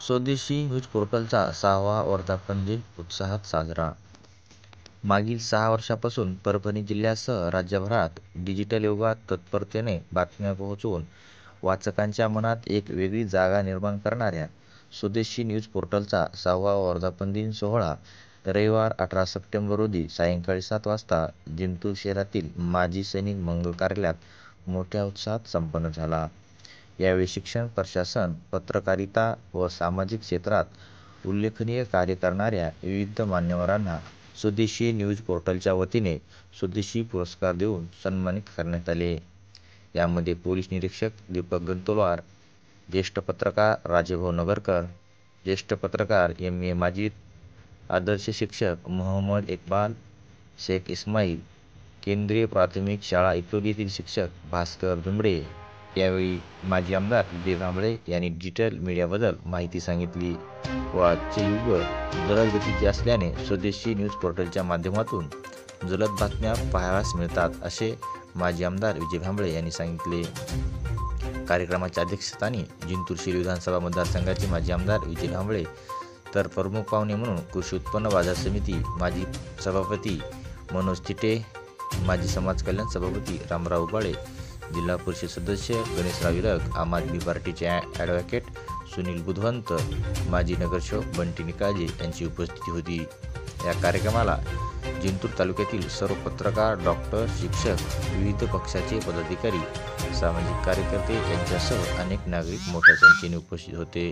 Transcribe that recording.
स्वदेशी न्यूज पोर्टलचा 6वा वर्धापन दिन उत्साहात साजरा. मागील 6 वर्षांपासून परभणी जिल्ह्यासह राज्यभरात डिजिटल युगात तत्परतेने बातम्या पोहोचवून वाचकांच्या मनात एक वेगळी जागा निर्माण करणाऱ्या स्वदेशी न्यूज पोर्टलचा 6वा वर्धापन दिन सोहळा रविवार 18 सप्टेंबर रोजी सायंकाळी 7 वाजता जिंतूर शहरातील माजी सैनिक मंगल कार्यालयात मोठ्या उत्साहात संपन्न झाला. यावेळी शिक्षण, प्रशासन, पत्रकारिता व सामाजिक क्षेत्रात उल्लेखनीय कार्य करणाऱ्या विविध मान्यवरांना स्वदेशी न्यूज पोर्टलच्या वतीने स्वदेशी पुरस्कार देऊन सन्मानित करण्यात आले. यामध्ये पोलीस निरीक्षक दीपक गंतोलवार, ज्येष्ठ पत्रकार राजेभाऊ नगरकर, ज्येष्ठ पत्रकार M.A. माजिद, आदर्श शिक्षक मोहम्मद इक्बाल शेख इस्माईल, केंद्रीय प्राथमिक शाळा इटोलीतील शिक्षक भास्कर बिंबळे. यावेळी माजी आमदार विजय भांबळे यांनी डिजिटल मीडियाबद्दल माहिती सांगितली व आजचे युग जलद गतीचे असल्याने स्वदेशी न्यूज पोर्टलच्या माध्यमातून जलद बातम्या पाहावयास मिळतात असे माजी आमदार विजय भांबळे यांनी सांगितले. कार्यक्रमाच्या अध्यक्षस्थानी जिंतूर शहर विधानसभा मतदारसंघाचे माजी आमदार विजय भांबळे तर प्रमुख पाहुणे म्हणून कृषी उत्पन्न बाजार समिती माजी सभापती मनोज तिटे, माजी समाज कल्याण सभापती रामराव उबाळे, जिल्हा परिषद सदस्य गणेशराव विरक, आम आदमी पार्टीचे ॲडव्होकेट सुनील बुधवंत, माजी नगरसेवक बंटी निकाळजे यांची उपस्थिती होती. या कार्यक्रमाला जिंतूर तालुक्यातील सर्व पत्रकार, डॉक्टर, शिक्षक, विविध पक्षाचे पदाधिकारी, सामाजिक कार्यकर्ते यांच्यासह अनेक नागरिक मोठ्या संख्येने उपस्थित होते.